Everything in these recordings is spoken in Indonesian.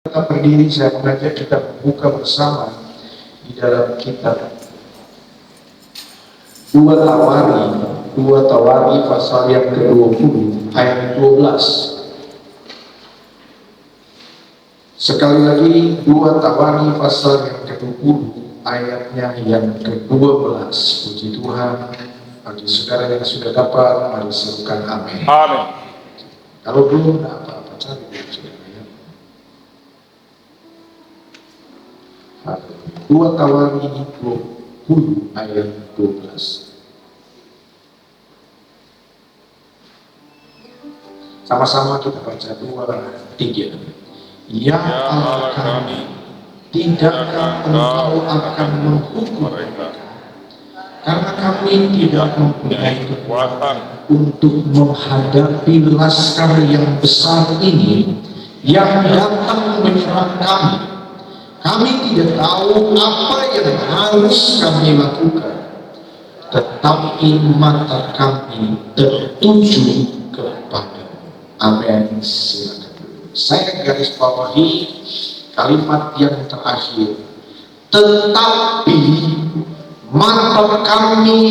Kita berdiri, saya mengajak kita membuka bersama di dalam kitab 2 Tawari pasal yang ke-20 ayat 12. Sekali lagi 2 Tawari pasal yang ke-20 ayatnya yang ke-12. Puji Tuhan. Bagi saudara yang sudah dapat, mari serukan amin. Amin. Kalau belum ada apa-apa, cari dulu saudara ya. 2 Tawari 20 ayat 12. Sama-sama kita baca 2, 3. Ya Allah kami, tidakkah Engkau akan menghukum mereka? Karena kami tidak mempunyai kekuatan untuk menghadapi laskar yang besar ini yang datang menyerang kami. Kami tidak tahu apa yang harus kami lakukan, tetapi mata kami tertuju kepada. Amin. Silakan. Saya garis bawahi kalimat yang terakhir. Tetapi mata kami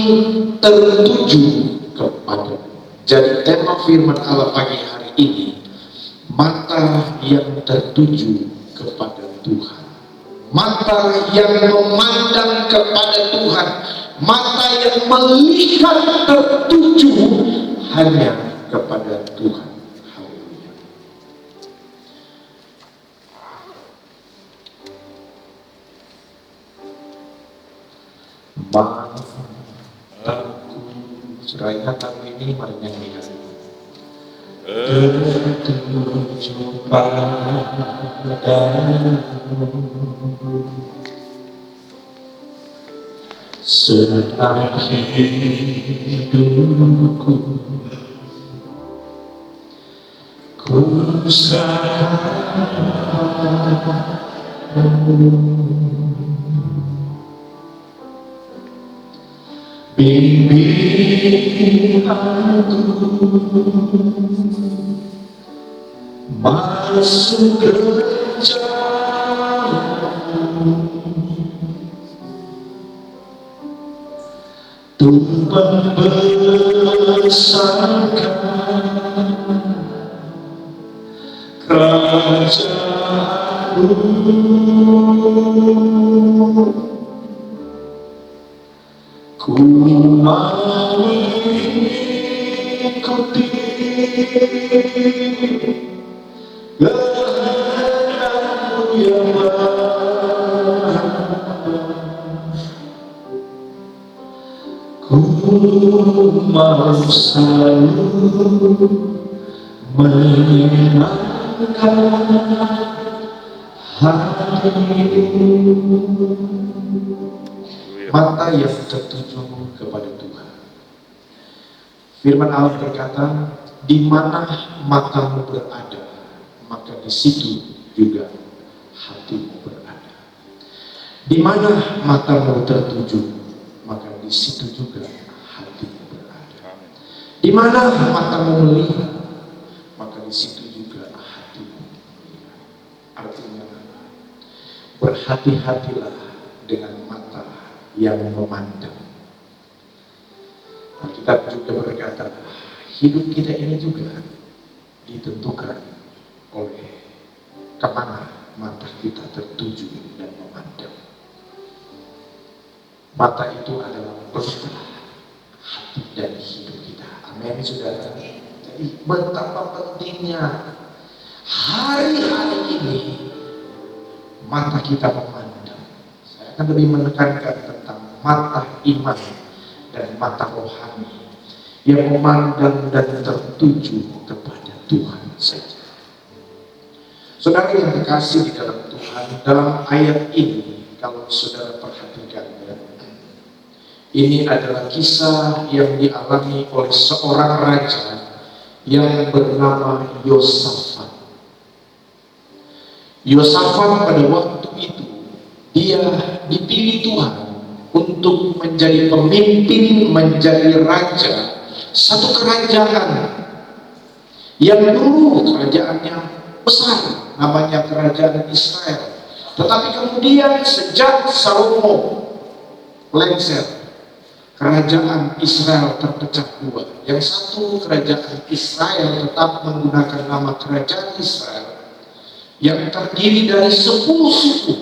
tertuju kepada. Jadi tema firman Allah pagi hari ini, mata yang tertuju kepada Tuhan. Mata yang memandang kepada Tuhan, mata yang melihat tertuju hanya kepada Tuhan. Haleluya. Mataku, sudah ingat lagu ini, mari nyanyikan. Tertuju padamu sedang hidupku, ku bimbing aku masuk ke jalan Tuhan membesarkan kerajaan-Mu. Ku mau mengikuti kehendak-Mu yang ku mau selalu menyenangkan hati-Mu. Mata yang tertuju kepada Tuhan. Firman Allah berkata, di mana matamu berada, maka di situ juga hatimu berada. Di mana matamu tertuju, maka di situ juga hatimu berada. Di mana matamu melihat, maka di situ juga hatimu melihat. Artinya, berhati-hatilah dengan mata yang memandang. Alkitab juga berkata, hidup kita ini juga ditentukan oleh kemana mata kita tertuju dan memandang. Mata itu adalah pelita hati dan hidup kita. Amin, saudara. Jadi betapa pentingnya hari-hari ini mata kita memandang. Saya akan lebih menekankan tentang mata iman dan mata rohani yang memandang dan tertuju kepada Tuhan saja. Saudara yang dikasih di dalam Tuhan, dalam ayat ini, kalau saudara perhatikan, ini adalah kisah yang dialami oleh seorang raja yang bernama Yosafat. Yosafat pada waktu itu, dia dipilih Tuhan untuk menjadi pemimpin, menjadi raja satu kerajaan yang dulu kerajaannya besar. namanya kerajaan Israel. Tetapi kemudian sejak Salomo lengser, kerajaan Israel terpecah dua. Yang satu, kerajaan Israel tetap menggunakan nama kerajaan Israel yang terdiri dari 10 suku.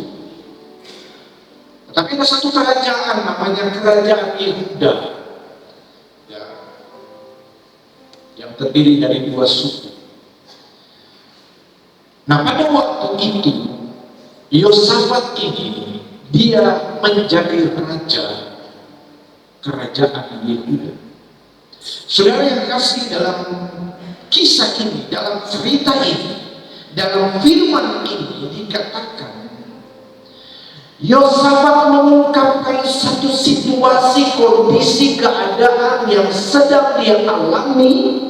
Tetapi ada satu kerajaan namanya kerajaan Yehuda, ya, yang terdiri dari 2 suku. Nah, pada waktu itu Yosafat ini dia menjadi raja kerajaan Yehuda. Saudara yang kasih, dalam kisah ini, dalam cerita ini, dalam firman ini dikatakan Yosafat mengungkapkan satu situasi, kondisi, keadaan yang sedang dia alami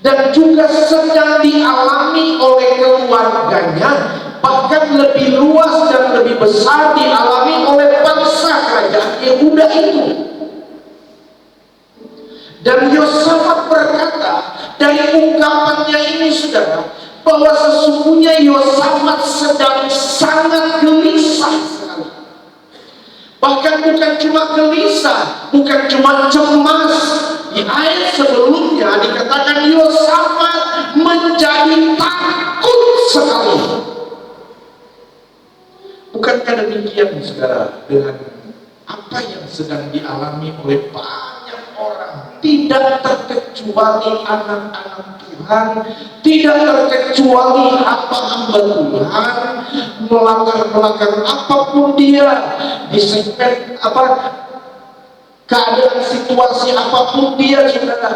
dan juga sedang dialami oleh keluarganya, bahkan lebih luas dan lebih besar dialami oleh bangsa kerajaan Yehuda itu. Dan Yosafat berkata dari ungkapannya ini, saudara, bahwa sesungguhnya Yosafat sedang sangat gelisah sekali. Bahkan bukan cuma gelisah, bukan cuma cemas. Di ayat sebelumnya dikatakan Yosafat menjadi takut sekali. Bukankah demikian, saudara, dengan apa yang sedang dialami oleh banyak orang, tidak terkecuali anak-anak Tuhan, tidak terkecuali hamba-hamba Tuhan, melanggar apapun dia, di segmen keadaan situasi apapun dia, saudara,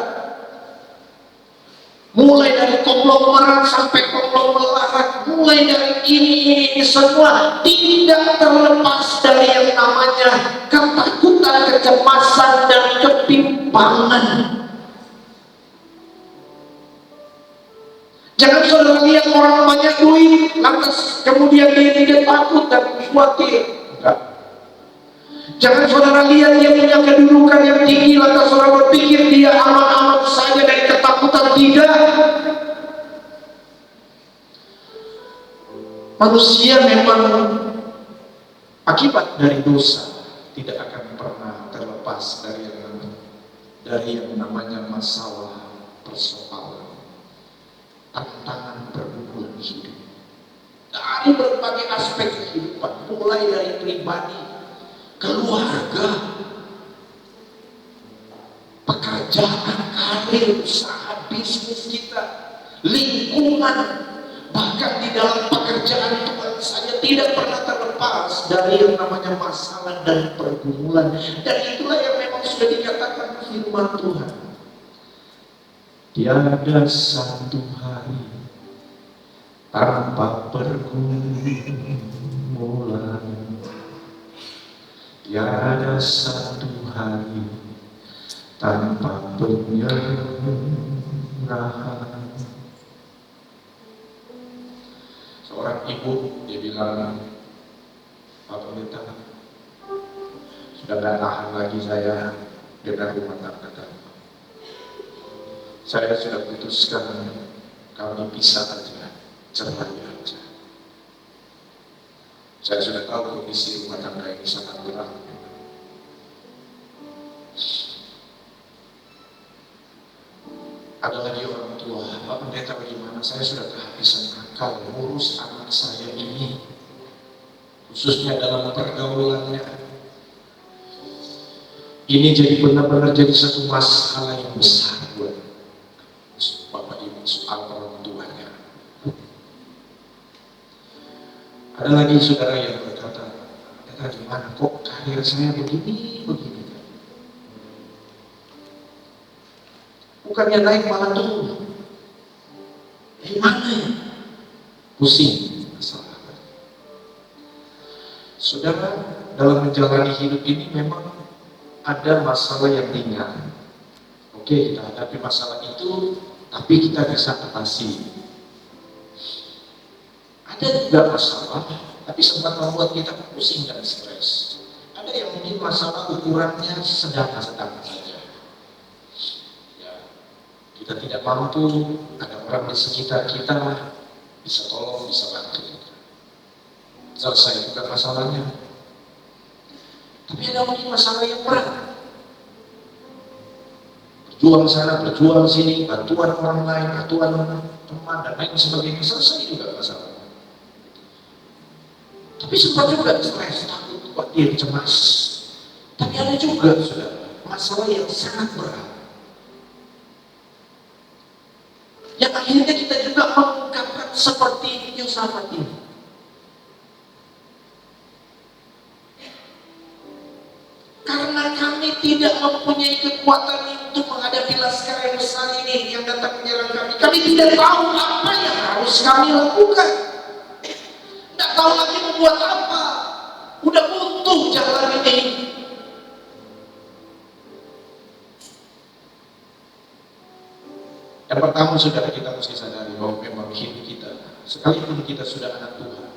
mulai dari konglomerat sampai konglomerat, mulai dari ini semua tidak terlepas dari yang namanya ketakutan, kecemasan, dan kebimbangan. Jangan saudara lihat orang banyak duit lantas kemudian dia tidak takut dan khawatir. Jangan saudara lihat dia punya kedudukan yang tinggi lantas saudara berpikir dia aman-aman saja dari ketakutan. Tidak. Manusia memang akibat dari dosa tidak akan pernah terlepas dari yang namanya masalah, persoalan, tantangan pergumulan hidup dari berbagai aspek kehidupan, mulai dari pribadi, keluarga, pekerjaan, karir, usaha, bisnis kita, lingkungan, bahkan di dalam pekerjaan Tuhan saja tidak pernah terlepas dari yang namanya masalah dan pergumulan. Dan itulah yang memang sudah dikatakan firman Tuhan. Tiada satu hari tanpa pergumulan, tiada satu hari tanpa penyerahan. Seorang ibu, dia bilang, Pak Pendeta, sudah gak tahan lagi saya dengan rumah tangga kami. Saya sudah putuskan kami pisah aja, cerai aja. Saya sudah tahu kondisi rumah tangga ini sangat berat. Ada lagi orang tua, Pak Pendeta bagaimana? Saya sudah kehabisan akal ngurus anak saya ini, khususnya dalam pergaulannya. Ini jadi benar-benar jadi satu masalah yang besar buat Bapak Ibu, soal orang tuanya. Ada lagi saudara yang berkata, Pendeta gimana kok karir saya begini. Bukannya naik malah turun. Gimana ya? Pusing masalah. Saudara, dalam menjalani hidup ini memang ada masalah yang ringan. Oke, kita hadapi masalah itu, tapi kita bisa atasi. Ada juga masalah, tapi sempat membuat kita pusing dan stres. Ada yang mungkin masalah ukurannya sedang-sedang saja. Kita tidak mampu, ada orang di sekitar kita bisa tolong, bisa bantu. Selesai juga masalahnya. Tapi ada mungkin masalah yang berat. Berjuang sana, berjuang sini, bantuan orang lain, bantuan teman dan lain sebagainya, selesai juga masalah. Tapi sempat juga stres, takut, khawatir, cemas. Tapi ada juga sudah masalah yang sangat berat, yang akhirnya kita juga mengungkapkan seperti Yosafat ini. Karena kami tidak mempunyai kekuatan untuk menghadapi laskar yang besar ini yang datang menyerang kami. Kami tidak tahu apa yang harus kami lakukan. Tidak tahu lagi membuat apa. Udah buntu jalan ini. Yang pertama, saudara, kita mesti sadari bahwa memang hidup kita, sekalipun kita sudah anak Tuhan,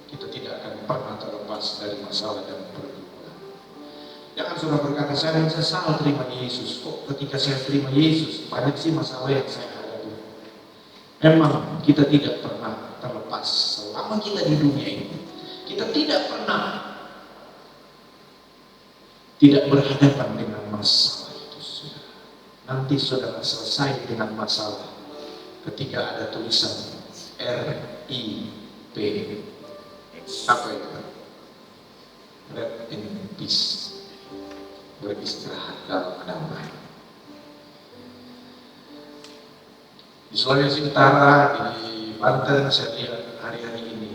kita tidak akan pernah terlepas dari masalah dan pergumulan. Jangan saudara berkata, saya sesal terima Yesus. Kok ketika saya terima Yesus, banyak sih masalah yang saya hadapi. Memang kita tidak pernah terlepas selama kita di dunia ini. Kita tidak pernah tidak berhadapan dengan masalah itu, saudara. Nanti saudara selesai dengan masalah ketika ada tulisan RIP. Apa itu? Rest in peace. Beristirahat dalam damai. Di Sulawesi Utara, di Banten, saya lihat hari-hari ini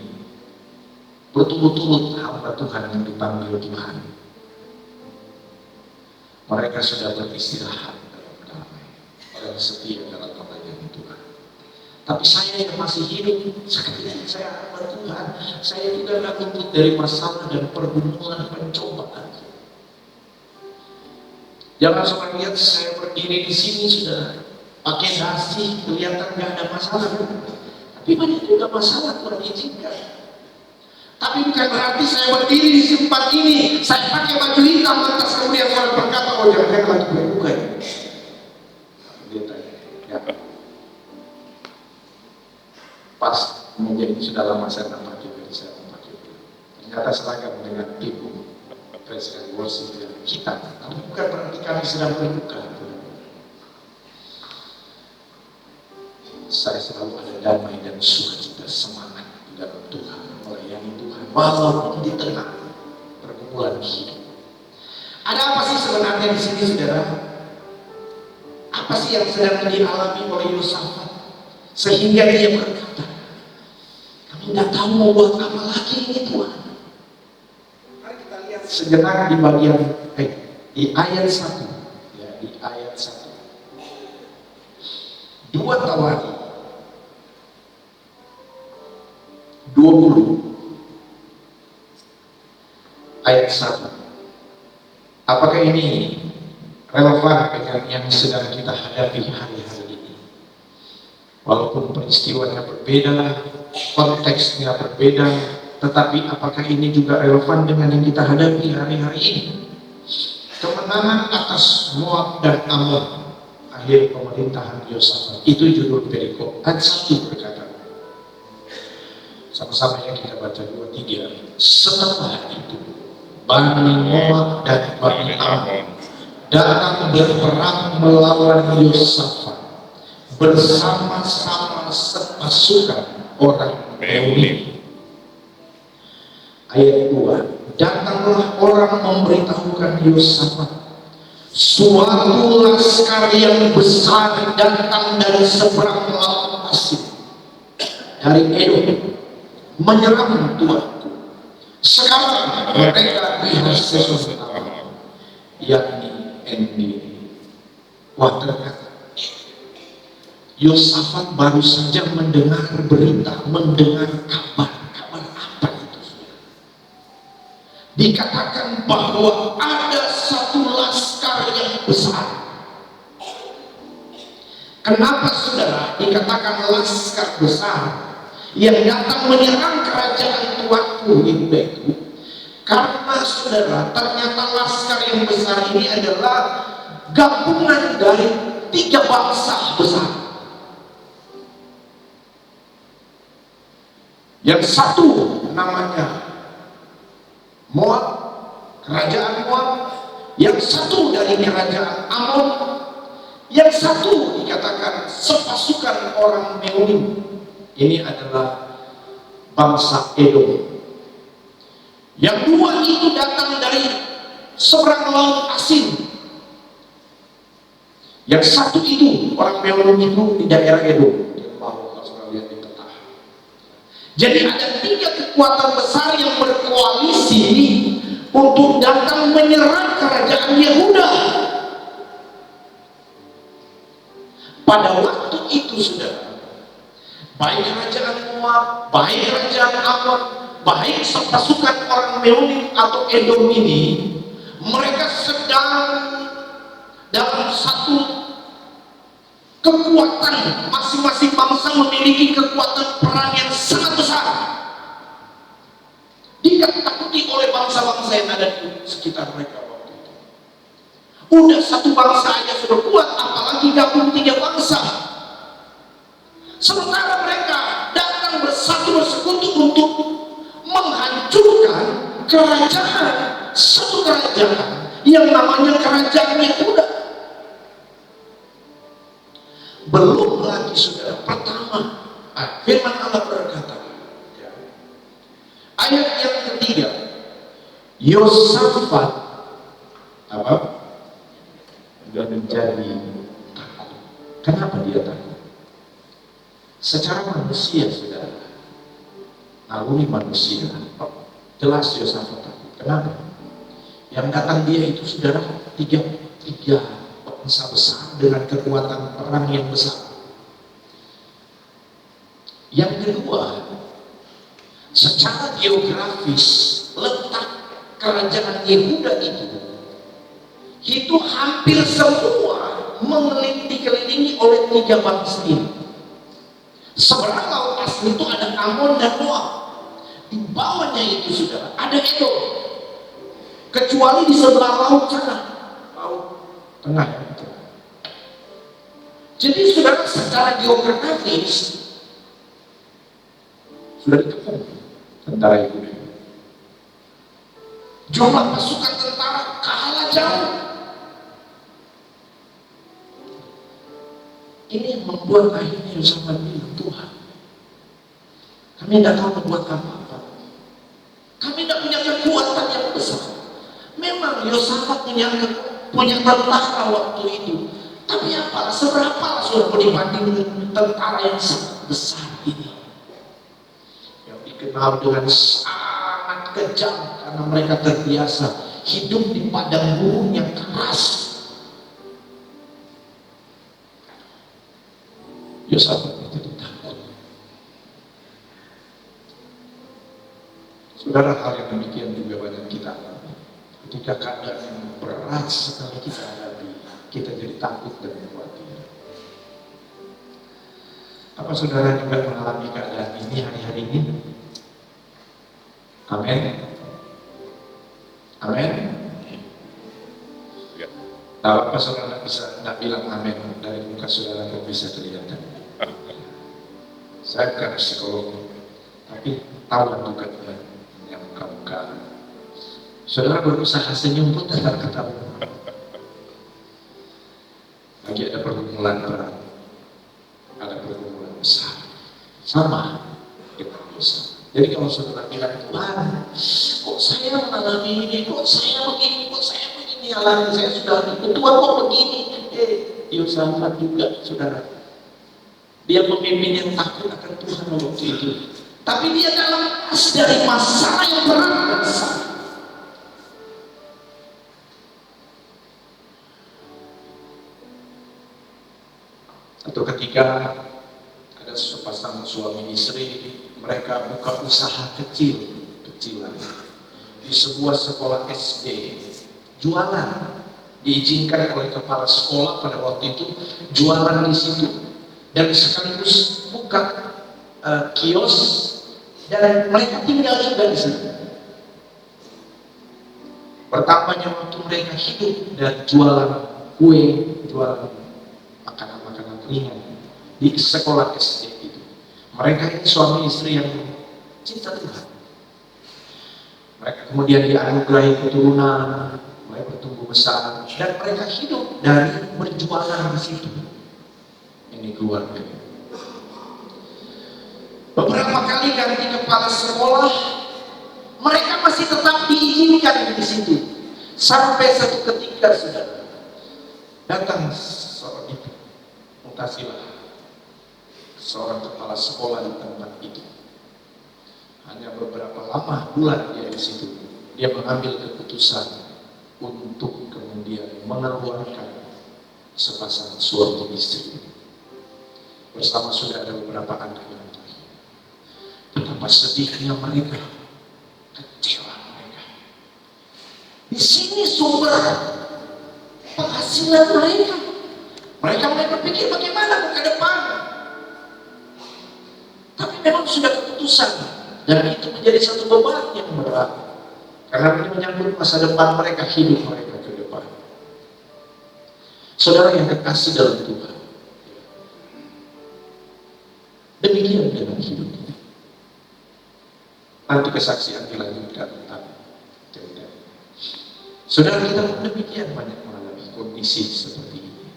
berturut-turut hamba Tuhan yang dipanggil Tuhan. Mereka sudah beristirahat dalam damai dan setia dalam pelayanan Tuhan. Tapi saya yang masih hidup, sekali saya hamba Tuhan, saya juga tidak luput dari masalah dan pergumulan pencobaan. Jangan sampai lihat saya berdiri di sini sudah pakai dasi, kelihatan nggak ada masalah. Tapi banyak juga masalah Tuhan izinkan. Tapi bukan berarti saya berdiri di tempat ini, saya pakai baju hitam, lantas kemudian saya berkata, oh jangan lagi bukan. Dia tanya, ya. Pas menjadi sudah lama saya tak pakai baju, saya pakai baju. Ternyata seragam dengan ibu presiden worship yang hitam. Tapi bukan berarti kami sedang berduka. Saya selalu ada damai dan sukacita, semangat di dalam Tuhan, melayani Tuhan, walaupun di tengah pergumulan hidup. Ada apa sih sebenarnya di sini, saudara? Apa sih yang sedang dialami oleh Yosafat sehingga dia berkata, kami tidak tahu mau buat apa lagi ini Tuhan. Sejenak di bagian di ayat 1, ya, di ayat 1. 2 Tawari 20 ayat 1. Apakah ini relevan dengan yang sedang kita hadapi hari-hari ini? Walaupun peristiwanya berbeda, konteksnya berbeda, tetapi apakah ini juga relevan dengan yang kita hadapi hari-hari ini? Kemenangan atas Moab dan Amon, akhir pemerintahan Yosafat. Itu judul perikop. Ayat 1 berkata, sama-sama yang kita baca 2-3. Setelah itu Bani Moab dan Bani Amon datang berperang melawan Yosafat bersama-sama sepasukan orang Meuni. Ayat 2, datanglah orang memberitahukan Yosafat, suatu laskar yang besar datang dari seberang laut Pasir, dari Edom, menyerang Tuanku. Sekarang mereka di Haseson, yakni Endi. Wah, ternyata Yosafat baru saja mendengar berita, mendengar kabar apa itu? Dikatakan bahwa ada satu laskar yang besar. Kenapa saudara dikatakan laskar besar yang datang menyerang kerajaan Tuanku itu? Karena saudara, ternyata laskar yang besar ini adalah gabungan dari 3 bangsa besar. Yang satu namanya Moab, kerajaan Moab. Yang satu dari kerajaan Amon. Yang satu dikatakan sepasukan orang Meonim. Ini adalah bangsa Edom. Yang dua itu datang dari seberang laut Asin. Yang satu itu orang Meonim itu di daerah Edom. Dia mau kalau lihat di peta. Jadi ada tiga kekuatan besar yang berkoalisi untuk datang menyerang kerajaan Yehuda. Pada waktu itu, saudara, baik kerajaan Moab, baik kerajaan Amon, baik pasukan orang Meonim atau Edom ini, mereka sedang dalam satu kekuatan. Masing-masing bangsa memiliki kekuatan perang yang sangat besar, ditakuti oleh bangsa-bangsa yang ada di sekitar mereka. Udah satu bangsa aja sudah kuat, apalagi gabung tiga bangsa. Sementara mereka datang bersatu bersekutu untuk menghancurkan kerajaan, satu kerajaan yang namanya kerajaan Yehuda. Belum lagi, saudara, pertama firman Allah berkata, ayat yang ketiga, Yosafat apa? Menjadi takut. Kenapa dia takut? Secara manusia, saudara, naluri manusia, jelas Yosafat takut. Kenapa? Yang datang dia itu, saudara, tiga bangsa besar dengan kekuatan perang yang besar. Yang kedua, secara geografis letak kerajaan Yehuda itu hampir semua mengelilingi oleh tiga bangsa ini. Seberang laut Asin itu ada Amon dan Moab. Di bawahnya itu, saudara, ada Edom. Kecuali di sebelah laut sana, laut tengah. Jadi, saudara, secara geografis sudah dikepung tentara Yehuda. Jumlah pasukan tentara kalah jauh. Ini yang membuat akhirnya Yosafat bilang, Tuhan, kami tidak tahu membuat apa-apa. Kami tidak punya kekuatan yang besar. Memang Yosafat punya tentara waktu itu. Tapi apa? Seberapa sudah dibanding dengan tentara yang sangat besar ini, yang dikenal dengan sangat kejam karena mereka terbiasa hidup di padang gurun yang keras. Yosafat itu takut. Saudara, hal yang demikian juga banyak kita alami. Ketika keadaan yang berat sekali kita hadapi, kita jadi takut dan khawatir. Apa saudara juga mengalami keadaan ini hari-hari ini? Amin. Amin. Tahu apa saudara bisa tidak bilang amin dari muka saudara yang bisa kelihatan? Saya bukan psikolog, tapi tahu bukan yang muka-muka. Saudara berusaha senyum pun tetap ketawa. Lagi ada pergumulan berat, ada pergumulan besar, sama dengan dosa. Jadi kalau saudara bilang, Tuhan, kok saya mengalami ini, kok saya begini, kok saya begini, alami saya sudah itu, Tuhan kok begini? Yosafat juga, saudara. Dia pemimpin yang takut akan Tuhan waktu itu. Tapi dia dalam dari masalah yang berat dan besar. Atau ketika ada sepasang suami istri, mereka buka usaha kecilan di sebuah sekolah SD, jualan, diizinkan oleh kepala sekolah pada waktu itu jualan di situ, dan sekaligus buka kios, dan mereka tinggal juga di situ. Pertamanya waktu mereka hidup dan jualan kue, jualan makanan-makanan ringan di sekolah SD itu. Mereka ini suami istri yang cinta Tuhan. Mereka kemudian dianugerahi keturunan, mulai bertumbuh besar, dan mereka hidup dari berjualan di situ. Ini keluarga. Beberapa kali ganti kepala sekolah, mereka masih tetap diizinkan di situ. Sampai satu ketika sudah datang seorang itu, mutasilah, seorang kepala sekolah di tempat itu. Hanya beberapa lama bulan dia di situ, dia mengambil keputusan untuk kemudian mengeluarkan sepasang suami istri bersama sudah ada beberapa anak yang lain. Betapa sedihnya mereka, kecewa mereka. Di sini sumber penghasilan mereka. Mereka mulai berpikir bagaimana ke depan. Tapi memang sudah keputusan, dan itu menjadi satu beban yang berat. Karena ini menyangkut masa depan mereka, hidup mereka ke depan. Saudara yang kekasih dalam Tuhan, demikian dengan hidup kita. Nanti kesaksian dilanjutkan tentang cerita. Saudara kita demikian banyak mengalami kondisi seperti ini.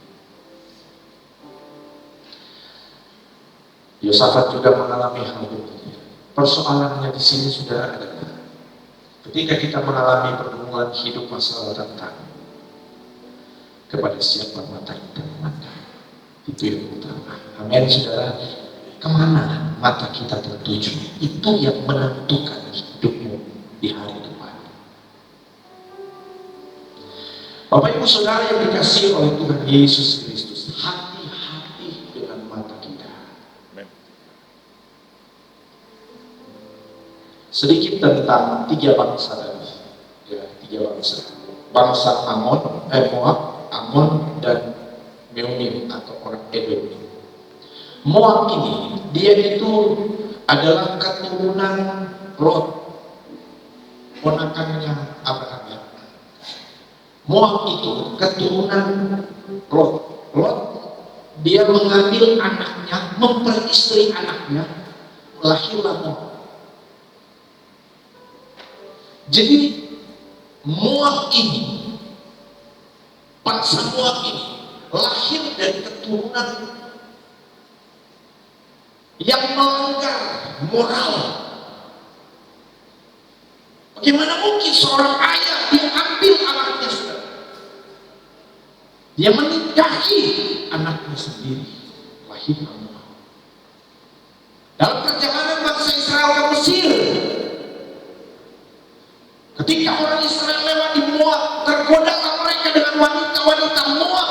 Yosafat juga mengalami hal demikian. Persoalannya di sini saudara adalah ketika kita mengalami pergumulan hidup masalah tentang kepada siapa mata kita memandang, itu yang utama. Amin saudara. Kemana mata kita tertuju, itu yang menentukan hidupmu di hari depan. Bapak Ibu Saudara yang dikasihi oleh Tuhan Yesus Kristus, hati-hati dengan mata kita. Sedikit tentang tiga bangsa tadi, ya, tiga bangsa Amon, Moab, Amon dan Meunim atau orang Edom. Moab ini, dia itu adalah keturunan Lot, ponakannya Abraham. Ya. Moab itu keturunan Lot. Lot, dia mengambil anaknya, memperistri anaknya, lahirlah Moab. Jadi Moab ini, bangsa Moab ini lahir dari keturunan yang melanggar moral. Bagaimana mungkin seorang ayah dia ambil anaknya sudah, dia menikahi anaknya sendiri, lahir Moab. Dalam perjalanan bangsa Israel ke Mesir, ketika orang Israel lewat di Moab, tergodalah mereka dengan wanita-wanita Moab.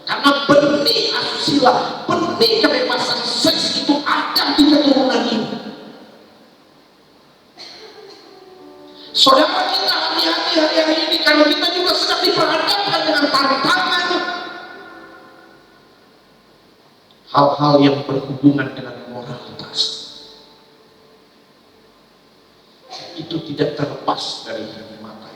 Karena benih asusila, benih kebebasan seks itu ada di keturunan ini. Saudara kita hati-hati hari-hari ini, karena kita juga sedang diperhadapkan dengan tantangan hal-hal yang berhubungan dengan moralitas. Itu tidak terlepas dari mata.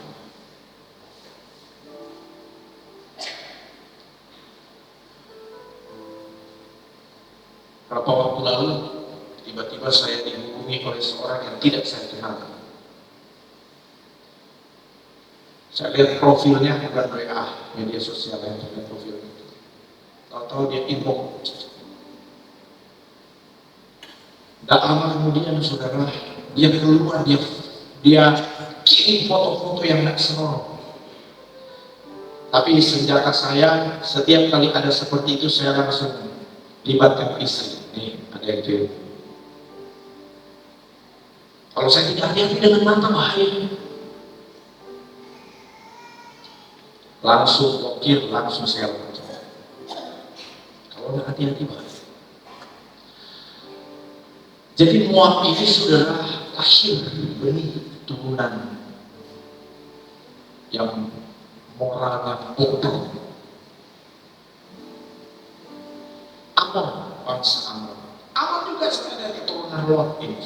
Beberapa waktu lalu, tiba-tiba saya dihubungi oleh seorang yang tidak saya kenal. Saya lihat profilnya, bukan WA, media sosial yang saya lihat profilnya. Tahu-tahu dia inbox. Tidak lama kemudian saudara, dia keluar, dia kirim foto-foto yang tidak senonoh. Tapi senjata saya, setiap kali ada seperti itu, saya langsung libatkan istri. Nih, ada yang kirim. Kalau saya tidak hati-hati dengan mata, bahaya. Langsung blokir, langsung saya lakukan. Kalau tidak hati-hati, bahaya. Jadi Moab ini saudara lahir benih turunan yang moralnya bodoh. Amon, bangsa Amon. Amon juga sebenarnya dari keturunan Lot ini.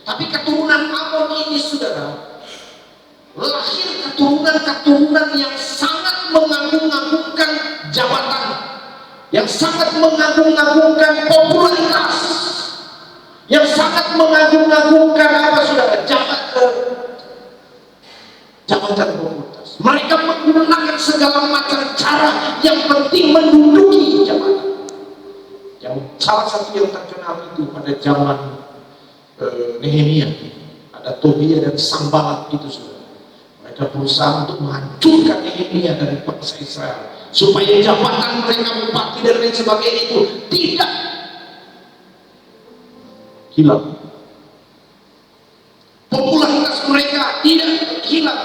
Tapi keturunan Amon ini saudara, lahir keturunan-keturunan yang sangat mengagung-agungkan jabatan, yang sangat mengagung-agungkan popularitas, yang sangat mengagung-agungkan apa saudara? Jabatan otoritas. Mereka menggunakan segala macam cara, yang penting menduduki jabatan. Yang salah satu yang terkenal itu pada zaman Nehemia, ada Tobia dan Sanballat itu saudara. Mereka berusaha untuk menghancurkan Nehemia dari bangsa Israel, supaya jabatan mereka bupati dan lain sebagainya itu tidak hilang, popularitas mereka tidak hilang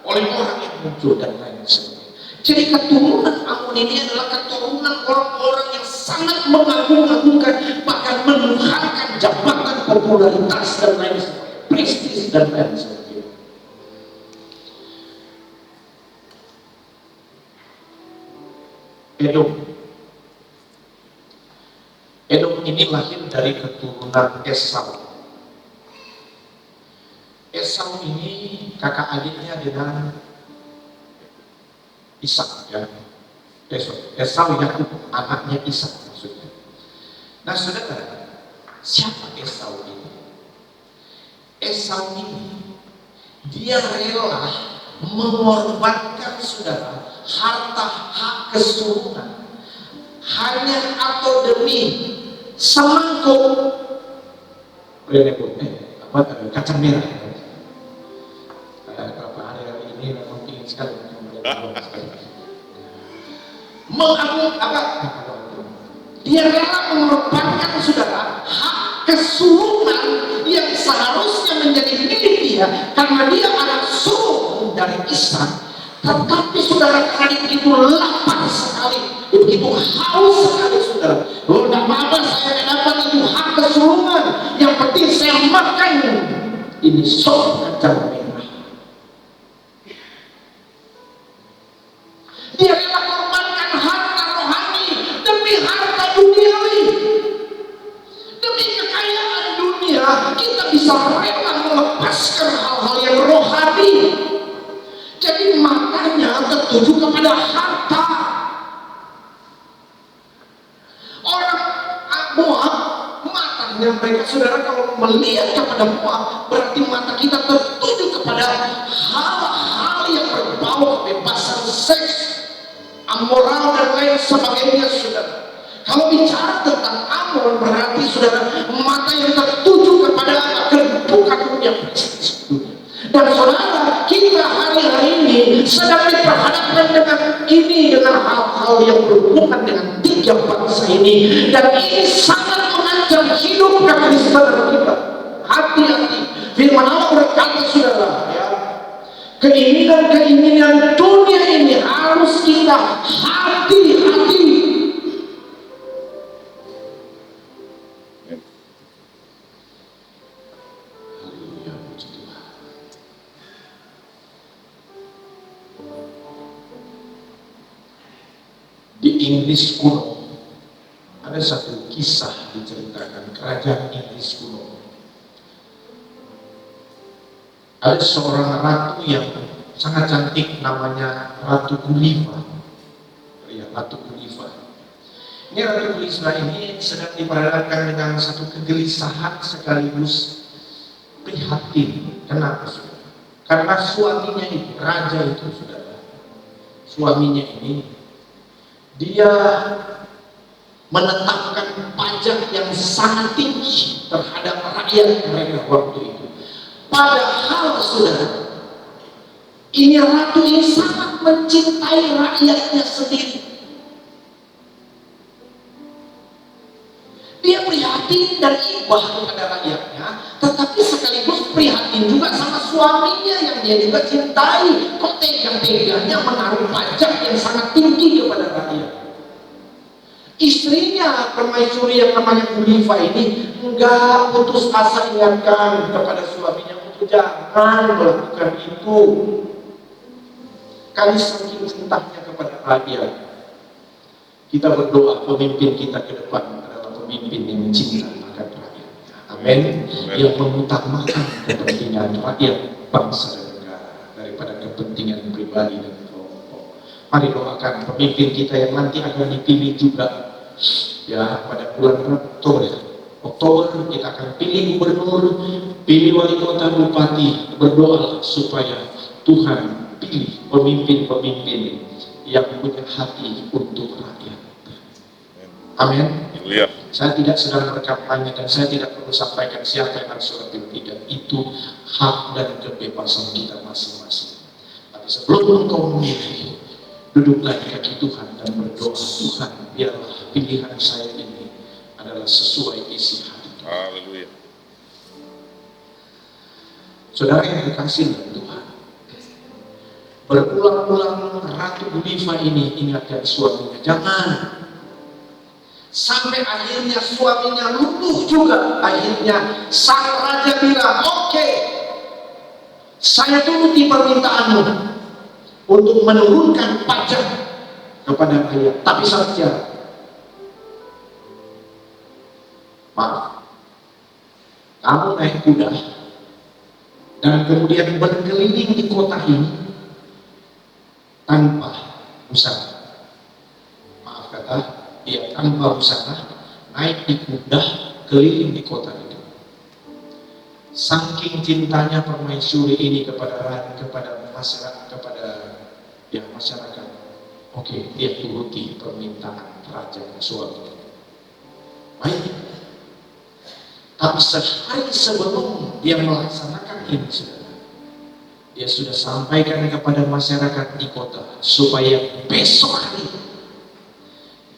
oleh orang yang muncul dan lain sebagainya. Jadi keturunan Amun ini adalah keturunan orang-orang yang sangat mengagung-agungkan, bahkan menuhankan jabatan, popularitas dan lain sebagainya, prestis dan lain sebagainya. Edom ini lahir dari keturunan Esau. Esau ini kakak adiknya dengan Ishak, ya. Esau Yakub, anaknya Ishak maksudnya. Nah saudara, siapa Esau ini? Esau ini dia rela mengorbankan saudara harta hak keturunan hanya atau demi semangkuk kacang merah. Beberapa hari ini memang ingin sekali dia rela mengorbankan saudara hak keturunan yang seharusnya menjadi milik dia, karena dia anak sulung dari Ishak. Tetapi saudara, karena begitu lapar sekali, begitu haus sekali saudara, tidak apa-apa saya dapat itu hak keturunan, yang penting saya makan ini sop kacang merah. Dia rela korbankan harta rohani demi harta duniawi, demi kekayaan dunia. Kita bisa rela melepaskan hal-hal yang rohani. Jadi matanya tertuju kepada harta. Orang Moab, matanya mereka saudara kalau melihat kepada Moab, berarti mata kita tertuju kepada hal-hal yang berbau kebebasan seks, amoral dan lain sebagainya saudara. Kalau bicara tentang Amon, berarti saudara mata yang tertuju kepada kedudukan dunia. Dan saudara, kita hari-hari ini sedang diperhadapkan dengan hal-hal yang berhubungan dengan tiga bangsa ini, dan ini sangat mengancam hidup kekristenan kita. Hati-hati, firman Allah berkata saudara, ya, keinginan dunia ini harus kita hati-hati. Di Inggris kuno ada satu kisah diceritakan kerajaan Inggris kuno. Ada seorang ratu yang sangat cantik, namanya Ratu Gulliver. Ya, Ratu Gulliver. Ini Ratu Gulliver ini sedang diperhadapkan dengan satu kegelisahan sekaligus prihatin. Kenapa? Karena suaminya itu, raja itu saudara, suaminya ini dia menetapkan pajak yang sangat tinggi terhadap rakyat mereka waktu itu. Padahal saudara, ini ratu ini sangat mencintai rakyatnya sendiri. Dia prihatin dan ibah kepada rakyatnya, tetapi sekaligus prihatin juga sama suaminya yang dia juga cintai. Kok tega-teganya menaruh pajak yang sangat tinggi kepada rakyat? Istrinya, permaisuri yang namanya Gulliver ini, enggak putus asa ingatkan kepada suaminya untuk jangan melakukan itu. Kali saking cintanya kepada rakyat. Kita berdoa pemimpin kita ke depan adalah pemimpin yang mencintai rakyat. Amin. Yang mengutamakan kepentingan rakyat, bangsa dan negara daripada kepentingan pribadi dan kelompok. Mari doakan pemimpin kita yang nanti akan dipilih juga, ya, pada bulan Oktober kita akan pilih gubernur, pilih wali kota, bupati. Berdoa supaya Tuhan pilih pemimpin-pemimpin yang punya hati untuk rakyat. Amin. Saya tidak sedang berkampanye dan saya tidak perlu sampaikan siapa yang harus atau tidak. Itu hak dan kebebasan kita masing-masing. Tapi sebelum engkau memilih, duduklah di kaki Tuhan dan berdoa, Tuhan, biarlah pilihan saya ini adalah sesuai isi hati. Haleluya. Saudara yang dikasihi oleh Tuhan, berulang-ulang Ratu Guliva ini ingatkan suaminya, jangan. Sampai akhirnya suaminya luluh juga. Akhirnya sang raja bilang, oke, saya turuti permintaanmu untuk menurunkan pajak kepada rakyat. Tapi saja, maaf, kamu naik kuda dan kemudian berkeliling di kota ini tanpa busana. Maaf kata, dia tanpa busana naik di kuda keliling di kota itu. Saking cintanya permaisuri ini kepada masyarakat, masyarakat. Oke, dia turuti permintaan raja suami. Baik. Tapi sehari sebelum dia melaksanakan ini, dia sudah sampaikan kepada masyarakat di kota supaya besok hari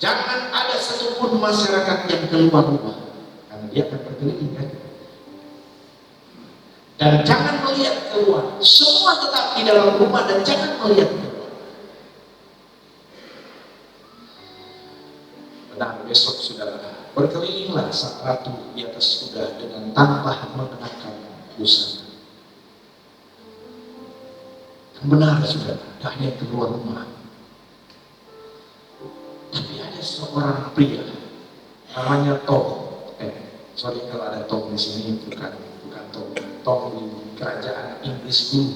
jangan ada satupun masyarakat yang keluar rumah, karena dia akan berkeliling kan. Dan jangan melihat keluar, semua tetap di dalam rumah dan jangan melihat keluar. Benar, besok saudara, berkelilinglah sang ratu di atas kuda dengan tanpa mengenakan busana. Benar saudara, tidak hanya keluar rumah. Tapi ada seorang pria namanya Tom. Sorry kalau ada Tom di sini, bukan Tom. Tom di kerajaan Inggris dulu.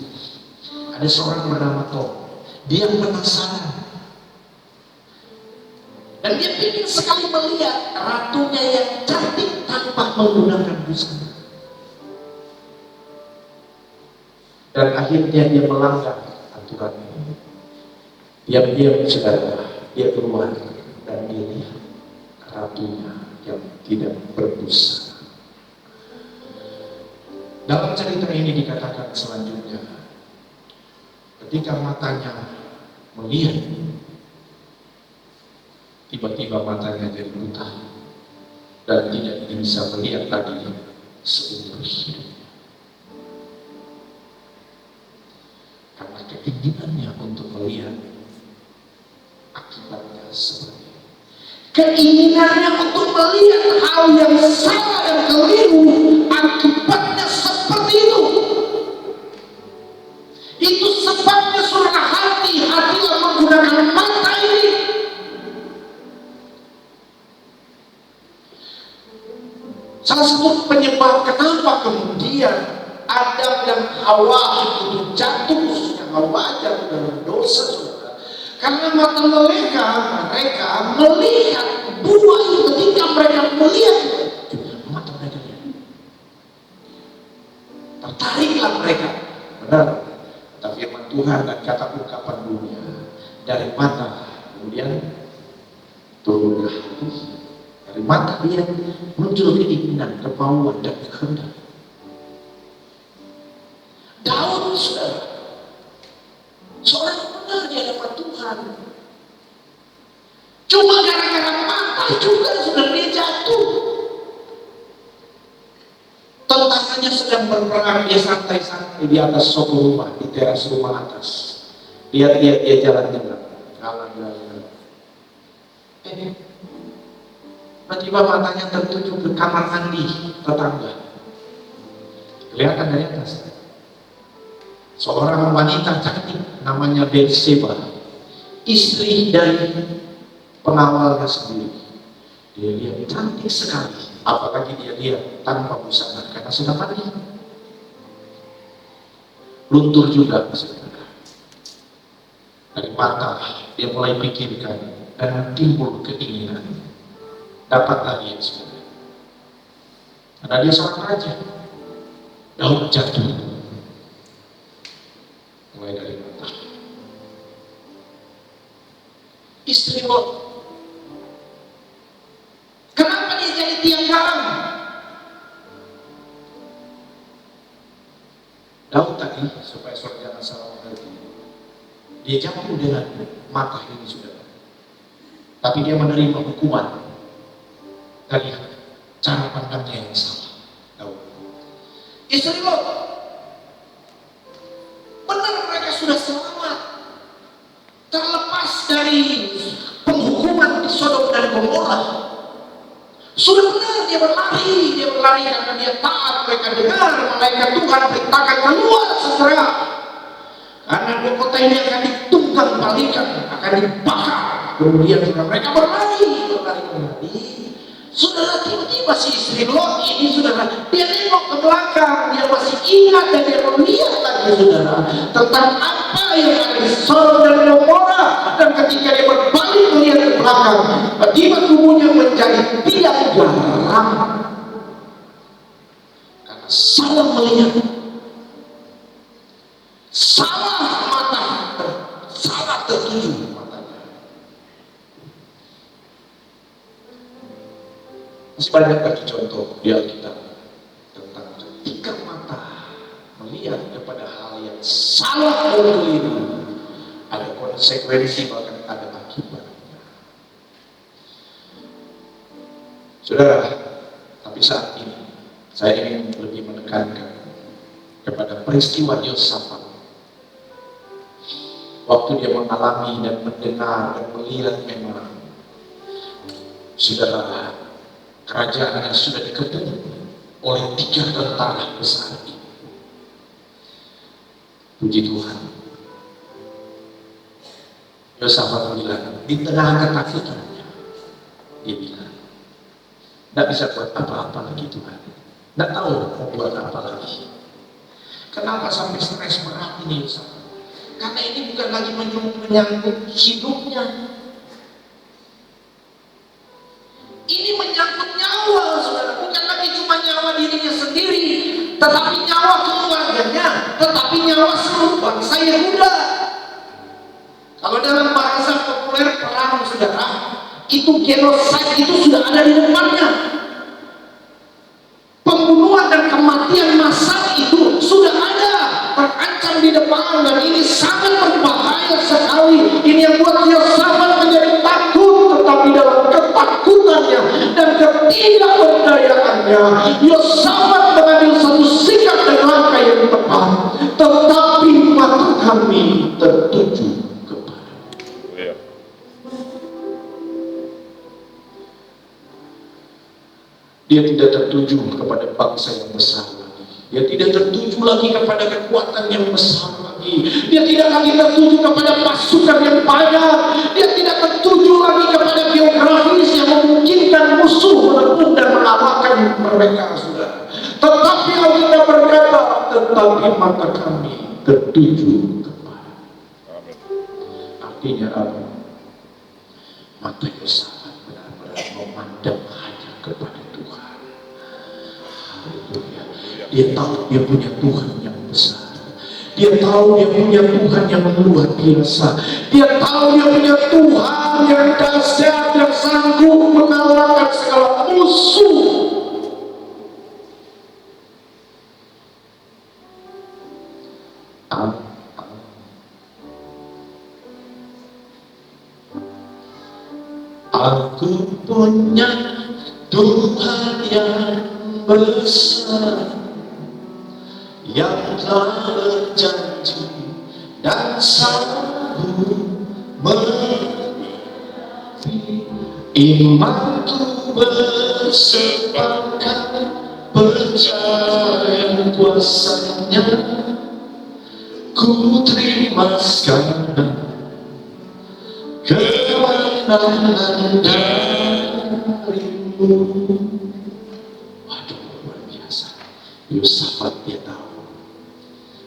Ada seorang bernama Tom. Dia penasaran. Dan dia ingin sekali melihat ratunya yang cantik tanpa menggunakan busana. Dan akhirnya dia melanggar aturan ini. Diam-diam saudara, dia keluar dan dia lihat ratunya yang tidak berbusana. Dalam cerita ini dikatakan selanjutnya, ketika matanya melihat, tiba-tiba matanya jadi buta dan tidak bisa melihat lagi seumur hidup. Karena keinginannya untuk melihat, akibatnya seperti ini. Keinginannya untuk melihat hal yang salah dan keliru, akibatnya seperti itu. Itu sebabnya saudara, hati-hatilah menggunakan mata ini. Salah satu penyebab kenapa kemudian Adam dan Hawa itu jatuh, khususnya Hawa jatuh dalam dosa, saudara, karena mata mereka melihat buah itu. Ketika mereka melihat, mata mereka lihat, tertariklah mereka. Benar, tapi firman Tuhan dan kata ungkapan dunia, dari mata kemudian turun ke hati, dari mata dia muncul keinginan, kemauan dan kehendak. Daud, saudara, seorang yang benar di hadapan Tuhan, cuma gara-gara mata juga sudah dia jatuh. Tentaranya sedang berperang, dia santai-santai di atas soko rumah, di teras rumah atas. Lihat-lihat dia jalan-jalan, jalan-jalan. Tiba-tiba matanya tertuju ke kamar mandi tetangga. Kelihatan dari atas. Seorang wanita cantik namanya Betseba, istri dari pengawalnya sendiri. Dia lihat cantik sekali, apalagi dia lihat tanpa busana karena sudah mandi. Luntur juga saudara. Dari mata dia mulai pikirkan dan timbul keinginan dapat lagi saudara. Karena dia seorang raja. Daud jatuh mulai dari mata. Istri Lot, kenapa dia jadi tiang garam? Daud tadi, supaya saudara jangan salah mengerti, dia jatuh dengan mata ini saudara, tapi dia menerima hukuman dari cara pandangnya yang salah. Daud, istri Lot, benar mereka sudah selamat, terlepas dari penghukuman di Sodom dan Gomora. Sudah benar dia berlari karena dia taat. Mereka dengar malaikat Tuhan perintahkan keluar segera, karena dua kota ini akan ditunggang balikan, akan dibakar. Kemudian mereka berlari. Saudara, tiba-tiba si istri Lot ini, saudara, dia nengok ke belakang, dia masih ingat dan dia melihat lagi, saudara, tentang apa yang ada di Sodom dan Gomora. Dan ketika dia berbalik melihat ke belakang, tiba tubuhnya menjadi tiang garam karena salah melihat, salah mata, salah tertuju matanya. Masih banyak lagi contoh di Alkitab tentang ketika mata melihat kepada hal yang salah dan keliru, ada konsekuensi, bahkan ada akibatnya. Saudara, tapi saat ini saya ingin lebih menekankan kepada peristiwa Yosafat. Waktu dia mengalami dan mendengar dan melihat memang, saudara, kerajaannya sudah dikepung oleh 3 tentara besar ini. Puji Tuhan, Yosafat bilang, di tengah ketakutannya, dia bilang, tidak bisa buat apa-apa lagi Tuhan, tidak tahu mau buat apa lagi. Kenapa sampai stres berat ini Yosafat? Karena ini bukan lagi menyangkut hidupnya, ini menyangkut nyawa, saudara. Bukan lagi cuma nyawa dirinya sendiri, tetapi nyawa keluarganya, tetapi nyawa seluruh bangsa Yehuda. Kalau dalam bahasa populer perang, saudara, itu genocide itu sudah ada di depannya. Pembunuhan dan kematian massal itu sudah ada, terancam di depan, dan ini sangat berbahaya sekali. Ini yang buat Yosafat menjadi takut, tetapi dalam ketakutannya dan ketidakberdayaannya, Yosafat mengambil satu sikap dan langkah yang tepat. Tetapi mata kami tertuju kepada. Dia tidak tertuju kepada bangsa yang besar lagi. Dia tidak tertuju lagi kepada kekuatan yang besar lagi. Dia tidak lagi tertuju kepada pasukan yang banyak. Dia tidak tertuju lagi kepada geografis yang memungkinkan musuh merebut dan mengalahkan mereka, saudara. Tetapi Alkitab berkata, tetapi mata kami tertuju kepada. Artinya apa? Mata Yosafat benar-benar memandang hanya kepada Tuhan. Dia tahu dia punya Tuhan yang besar. Dia tahu dia punya Tuhan yang luar biasa. Dia tahu dia punya Tuhan yang dahsyat, yang sanggup mengalahkan segala musuh. Aku punya Tuhan yang besar, yang telah berjanji dan sanggup menepati. Imanku bersepakat percaya kuasanya, ku terima sekarang kemenangan darimu. Waduh, luar biasa. Yosafat dia tahu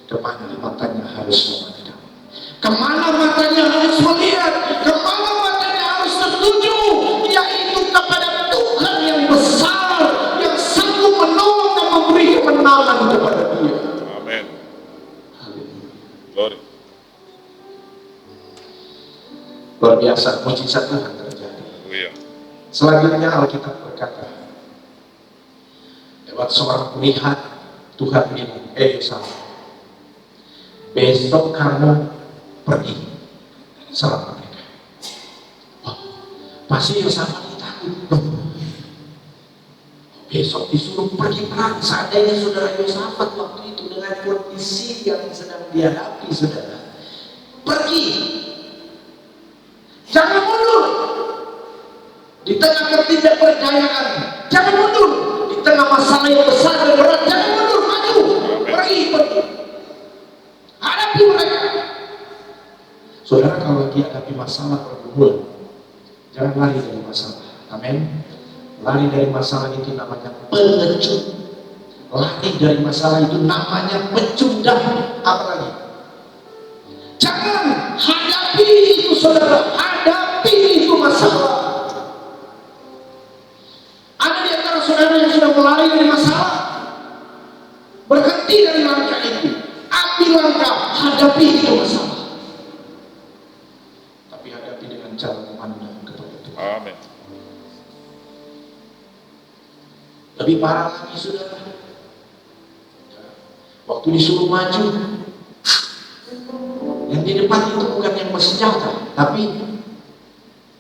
kemana matanya harus memandang, kemana matanya harus melihat, kemana matanya harus tertuju, yaitu kepada Tuhan yang besar, yang sanggup menolong Glory. Luar biasa, mujizat Tuhan terjadi. Iya. Selanjutnya Alkitab berkata, lewat seorang melihat Tuhan bilang, Yosaf, besok kamu pergi serang mereka. Wah, pasti Yosaf takut. Besok disuruh pergi perang. Seandainya saudara Yosafat waktu itu dengan kondisi yang sedang dihadapi, saudara, pergi, jangan mundur di tengah ketidakberdayaan, jangan mundur di tengah masalah yang besar dan berat, jangan mundur, maju, pergi, hadapi mereka. Saudara, kalau lagi hadapi masalah pergumulan, jangan lari dari masalah. Amin. Lari dari masalah itu namanya pengecut. Lari dari masalah itu namanya pecundang. Apalagi, jangan hadapi itu, saudara. Hadapi itu masalah. Ada di antara saudara yang sudah melari dari masalah, berhenti dari langkah itu, ambil langkah, hadapi itu masalah. Tapi hadapi dengan cara memandang kepada Tuhan. Amin. Lebih parah lagi, saudara, waktu disuruh maju, yang di depan itu bukan yang bersenjata, tapi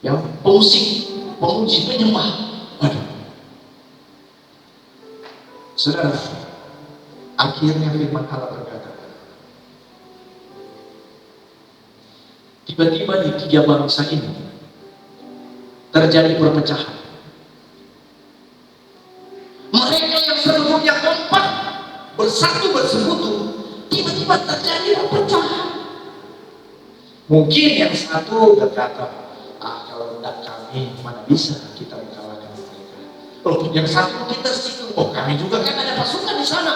yang pemusik, pemuji, penyembah. Waduh, saudara, akhirnya firman Allah berkata, tiba-tiba di tiga bangsa ini terjadi perpecahan. Mereka yang sebelumnya kompak, bersatu bersekutu, tiba-tiba terjadi perpecahan. Mungkin yang satu berkata, kalau tidak kami, mana bisa kita mengalahkan mereka. Loh, yang satu kita situ, kami juga kan ada pasukan di sana.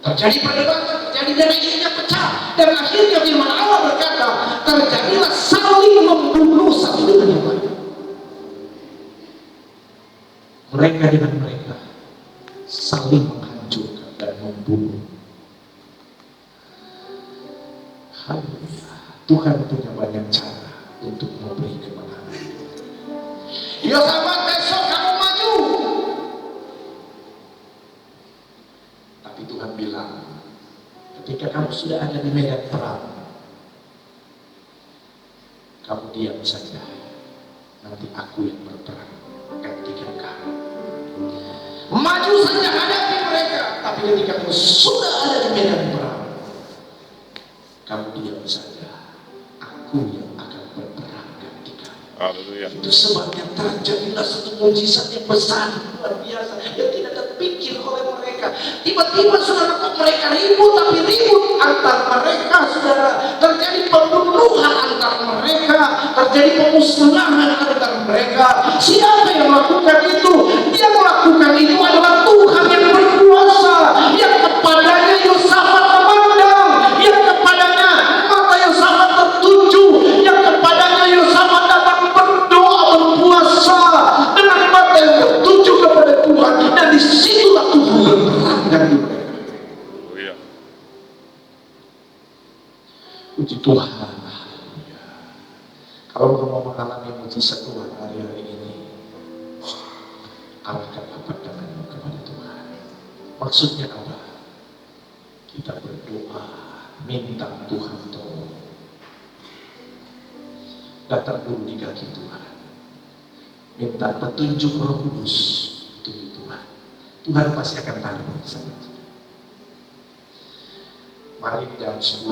Terjadi perdebatan, terjadi, dan akhirnya pecah. Dan akhirnya firman Allah berkata, terjadilah saling membunuh satu dengan yang lain. Mereka dengan mereka saling menghancurkan dan membunuh. Haleluya. Tuhan punya banyak cara untuk memberi kemenangan. Yosafat, besok kamu maju. Tapi Tuhan bilang, ketika kamu sudah ada di medan perang, kamu diam saja. Nanti aku yang berperang gantikan kamu. Maju saja, hadapi mereka. Tapi ketika kamu sudah ada di medan perang, kamu diam saja. Aku yang akan berperang gantikan. Haleluya. Itu sebabnya terjadilah satu mujizat yang besar, luar biasa, yang tidak terpikir oleh mereka. Tiba-tiba, saudara, kok mereka ribut, tapi ribut antar mereka, saudara. Terjadi pembunuhan antar mereka, terjadi pemusnahan antar mereka. Siapa yang melakukan itu? Dia melakukan itu adalah Tuhan yang berkuasa, yang kepadanya Yosafat memandang, yang kepadanya mata Yosafat tertuju, yang kepadanya Yosafat datang berdoa, berpuasa dengan mata yang tertuju kepada Tuhan, dan disitulah Tuhan berperang dari mereka. Haleluya. Puji Tuhan. Kalau mau mengalami mujizat Tuhan hari-hari ini, arahkan pandanganmu kepada Tuhan. Maksudnya apa? Kita berdoa, minta Tuhan tolong. Datang dulu di kaki Tuhan, minta petunjuk Roh Kudus untuk Tuhan. Tuhan pasti akan tanggung sama kita. Mari jam 10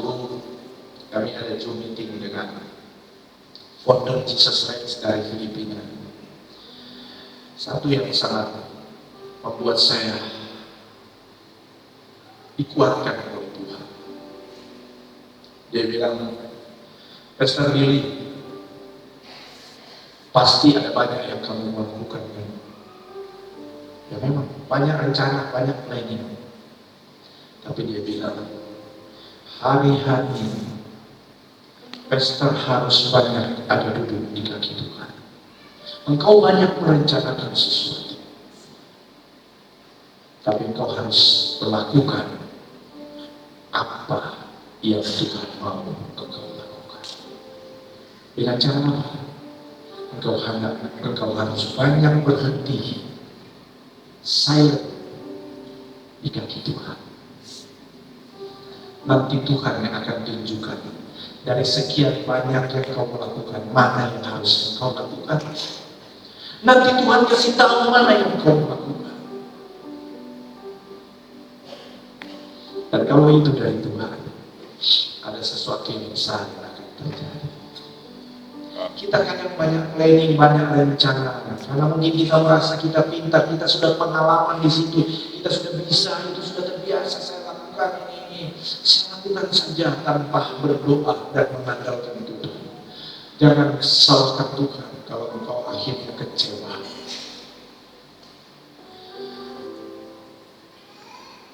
kami ada Zoom meeting dengan founder Jesus Reigns dari Filipina. Satu yang sangat membuat saya dikuatkan oleh Tuhan. Dia bilang, Pastor Billy, pasti ada banyak yang kamu melakukan. Ya memang, banyak rencana, banyak planning. Tapi dia bilang, hari-hari Pastor harus banyak ada duduk di kaki Tuhan. Engkau banyak merencanakan sesuatu, tapi engkau harus melakukan apa yang Tuhan mau engkau lakukan. Dengan cara apa? Engkau harus banyak berhenti, silent di kaki Tuhan. Nanti Tuhan yang akan tunjukkan dari sekian banyak yang kau melakukan, mana yang harus engkau lakukan. Nanti Tuhan kasih tahu mana yang kau lakukan. Dan kalau itu dari Tuhan, ada sesuatu yang besar yang akan terjadi. Kita kadang banyak planning, banyak rencana, karena mungkin kita merasa kita pintar, kita sudah pengalaman di situ, kita sudah bisa, itu sudah terbiasa. Saya lakukan ini, saya lakukan saja tanpa berdoa dan mengandalkan Tuhan. Jangan salahkan Tuhan kalau engkau akhirnya kecewa.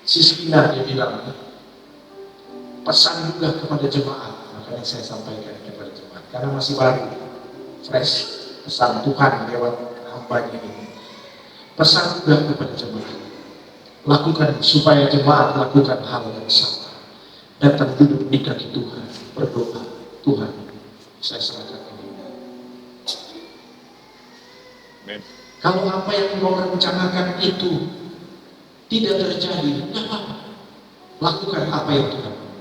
Siskina dia bilang, pesan juga kepada jemaat, makanya saya sampaikan kepada jemaat, karena masih baru, fresh, pesan Tuhan lewat hambanya ini. Pesan juga kepada jemaat, lakukan supaya jemaat lakukan hal yang sama. Datang duduk di kaki Tuhan, berdoa, Tuhan, saya serahkan ini. Kalau apa yang kau rencanakan itu tidak terjadi, tidak apa-apa. Lakukan apa yang Tuhan mau.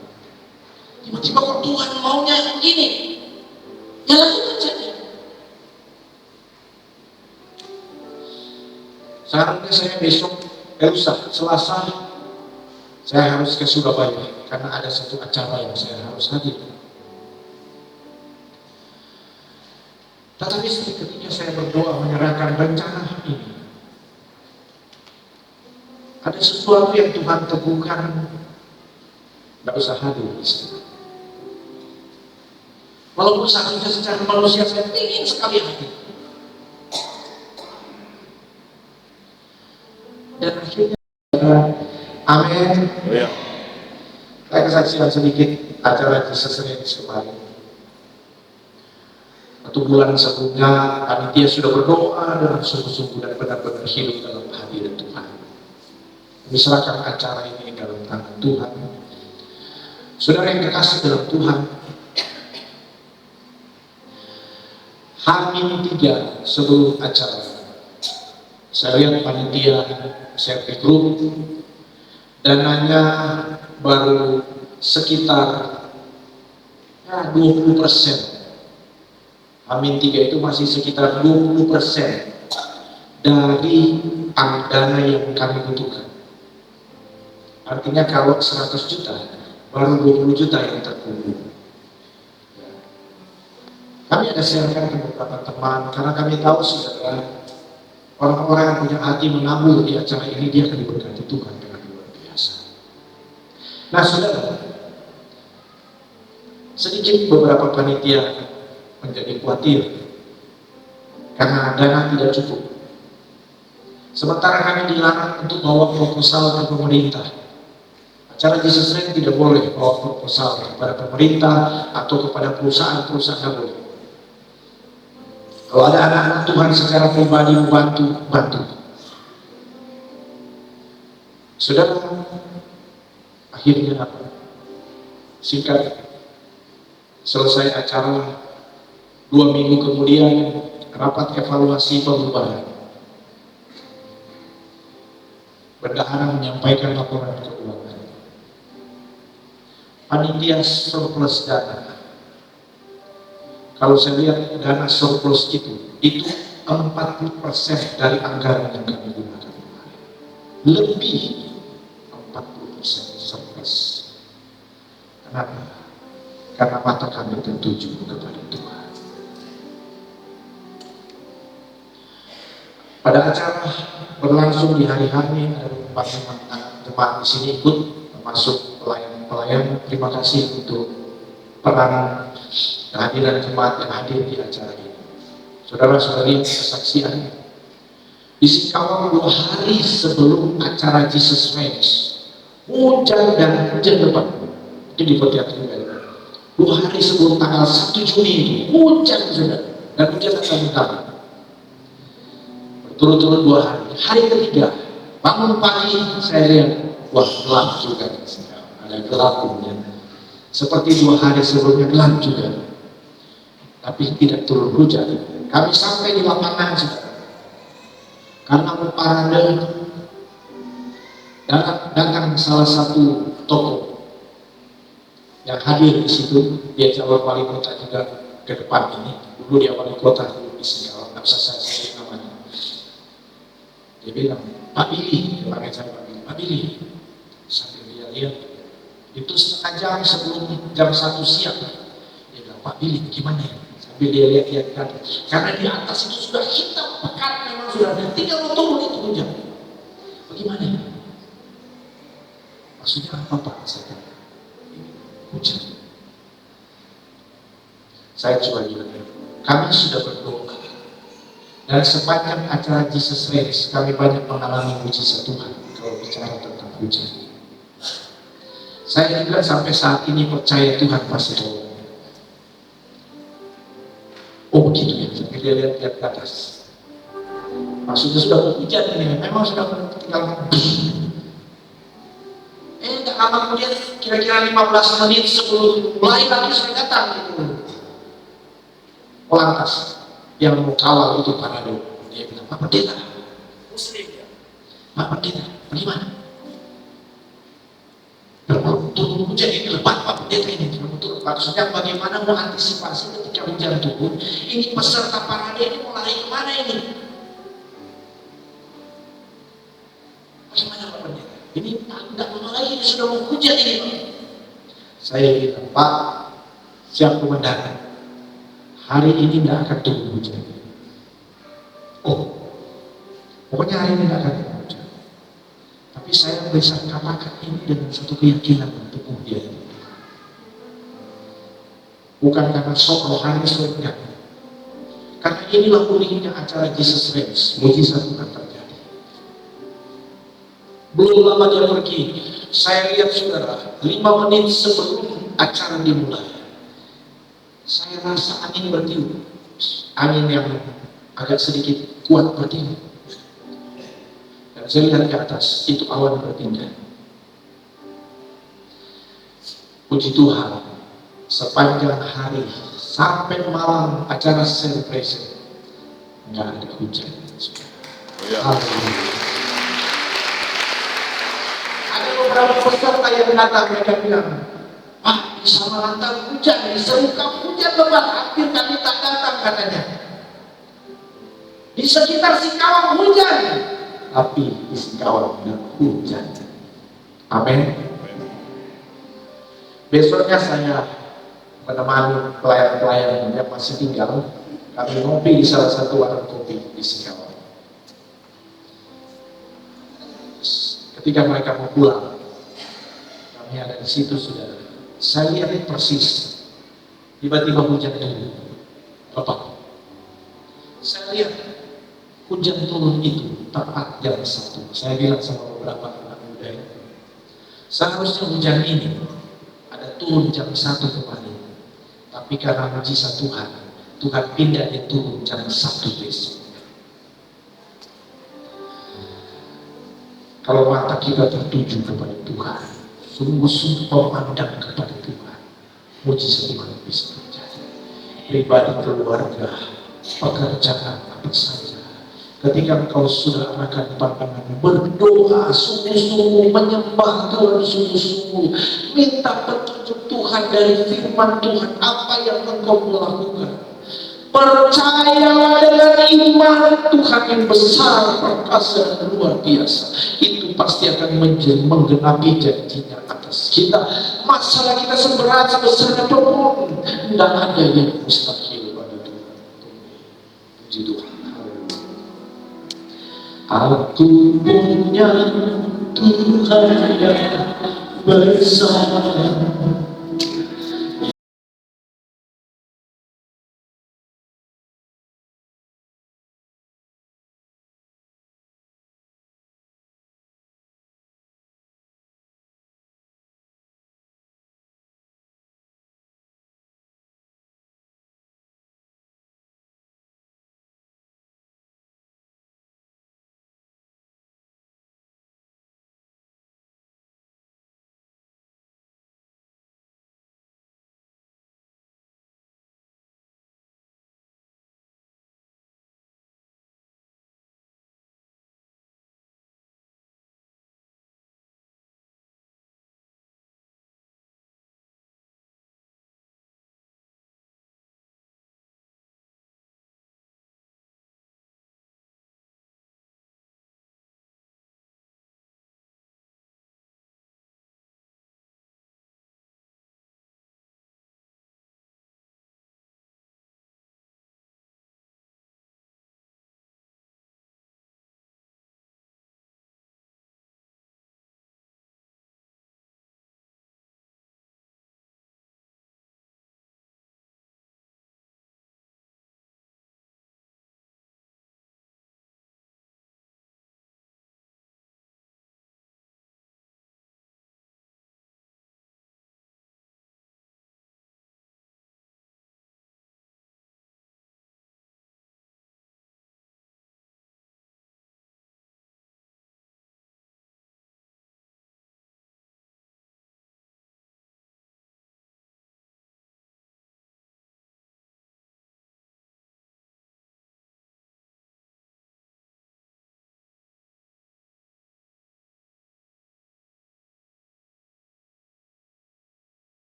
Tiba-tiba kok Tuhan maunya begini, ya lakukan saja. Seharusnya saya besok, Selasa, saya harus ke Surabaya karena ada satu acara yang saya harus hadir. Tetapi ketika saya berdoa menyerahkan rencana ini, ada sesuatu yang Tuhan teguhkan, tidak usah hadir di sana. Walaupun seharusnya secara manusia saya ingin sekali hadir. Dan akhirnya, amin. Ya. Saya kesaksian sedikit acara Jesus Range kemarin. 1 bulan sebelumnya, panitia sudah berdoa dengan sungguh-sungguh dan benar-benar hidup dalam hadirat Tuhan. Misalkan acara ini dalam tangan Tuhan. Saudara yang kekasih dalam Tuhan, H-3 sebelum acara, saya lihat panitia servis grup, dananya baru sekitar 20%. H-3 itu masih sekitar 20% dari dana yang kami butuhkan. Artinya kalau 100 juta, baru 20 juta yang terkumpul. Kami ada siarkan ke beberapa teman, karena kami tahu saudara, orang-orang yang punya hati menabur di acara ini, dia akan diberkati Tuhan dengan luar biasa. Nah saudara, sedikit beberapa panitia menjadi khawatir karena dana tidak cukup. Sementara kami dilarang untuk bawa proposal ke pemerintah. Acara Jesus Range tidak boleh bawa proposal kepada pemerintah atau kepada perusahaan-perusahaan, tidak boleh. Kalau ada anak-anak Tuhan secara pribadi bantu. Saudara, akhirnya apa? Singkat, selesai acara, 2 minggu kemudian rapat evaluasi perubahan. Bendahara menyampaikan laporan keuangan. Panitia surplus dana. Kalau saya lihat dana surplus itu 40% dari anggaran yang kami gunakan. Lebih 40% surplus. Kenapa? Karena mata kami tertuju kepada Tuhan. Pada acara berlangsung di hari-hari, ada beberapa jemaat di sini ikut, termasuk pelayan-pelayan. Terima kasih untuk peran kehadiran jemaat yang hadir di acara ini. Saudara-saudari, kesaksian di Singkawang 2 hari sebelum acara Jesus Range, hujan lebat. Itu di Pontianak juga. 2 hari sebelum tanggal 1 Juni itu hujan sudah, dan hujan akan datang. Turut-turut 2 hari. Hari ketiga, bangun pagi, saya lihat, wah gelap juga. Ada gelap kemudian. Seperti 2 hari sebelumnya gelap juga, tapi tidak turun hujan. Kami sampai di lapangan, saudara, karena mau parade. Datang salah satu tokoh yang hadir di situ, dia calon wali kota juga ke depan ini. Dulu dia wali kota di Singkawang, nggak usah saya sebut namanya. Dia bilang, Pak Billy, dia panggil saya Pak Billy. Pak Billy, sambil dia lihat, itu setengah jam sebelum jam 1 siang. Dia bilang, Pak Billy, gimana ya? Sambil dia lihat-lihat kan, karena di atas itu sudah hitam pekat, memang sudah ada, tinggal mau turun itu hujan. Bagaimana ya? Maksudnya apa Pak? Saya kata, hujan. Saya coba bilang, kami sudah berdoa, dan sepanjang acara Jesus Race kami banyak mengalami mujizat Tuhan kalau bicara tentang hujan. Saya juga sampai saat ini percaya Tuhan pasti tahu. Oh begitu ya, sampai dia lihat ke atas. Maksudnya sudah mau hujan ini, memang sudah tinggal. Tidak lama kemudian, kira-kira 15 menit sebelum mulai lagi sudah datang itu Polantas yang mau kawal itu parade. Dia bilang, Pak Pendeta, Muslim ya, Pak Pendeta, bagaimana? Turun hujan ini lebat Pak Pendeta ini turun. Maksudnya bagaimana mau antisipasi ketika hujan turun? Ini peserta parade ini mau lari kemana ini? Bagaimana Pak Pendeta? Ini tidak lama lagi ini sudah mau hujan ini Pak. Saya bilang, Pak, siap komandan, hari ini tidak akan turun hujan. Oh, pokoknya hari ini tidak akan turun hujan. Tapi saya bisa katakan ini dengan satu keyakinan untuk dia. Bukan karena sok rohani surga. Karena inilah uniknya acara Jesus Race, mujizat Tuhan terjadi. Belum lama dia pergi, saya lihat saudara, 5 menit sebelum acara dimulai, saya rasa angin bertiup, angin yang agak sedikit kuat bertiup. Dan saya lihat ke atas, itu awan berpindah. Puji Tuhan, sepanjang hari sampai malam acara celebration nggak ada hujan. Haleluya. Ada beberapa peserta yang datang, mereka bilang, Pak, di Samarantar hujan, di Serukam hujan lebat, hampir kami tak datang katanya. Di sekitar Singkawang hujan, tapi di Singkawang tidak hujan. Amin. Besoknya saya menemani pelayan-pelayan yang masih tinggal, kami ngopi di salah satu warung kopi di Singkawang. Ketika mereka mau pulang, kami ada di situ sudah. Saya lihat persis, tiba-tiba hujan turun. Bapak, saya lihat hujan turun itu tepat jam 1. Saya bilang sama beberapa anak muda ini, seharusnya hujan ini ada turun jam 1 kemarin, tapi karena mujizat Tuhan, Tuhan pindah dia turun jam 1 besok. Kalau mata kita tertuju kepada Tuhan, sungguh-sungguh memandang kepada Tuhan, mujizat Tuhan bisa terjadi. Pribadi, keluarga, pekerjaan, apa saja. Ketika engkau sudah akan pandangan berdoa sungguh-sungguh, menyembah Tuhan sungguh-sungguh, minta petunjuk Tuhan dari firman Tuhan, apa yang engkau melakukan. Percayalah dengan iman, Tuhan yang besar, perkasa dan luar biasa, itu pasti akan menggenapi janjinya atas kita. Masalah kita seberat sebesar apapun, tidak ada yang mustahil pada Tuhan. Puji Tuhan. Aku punya Tuhan yang besar.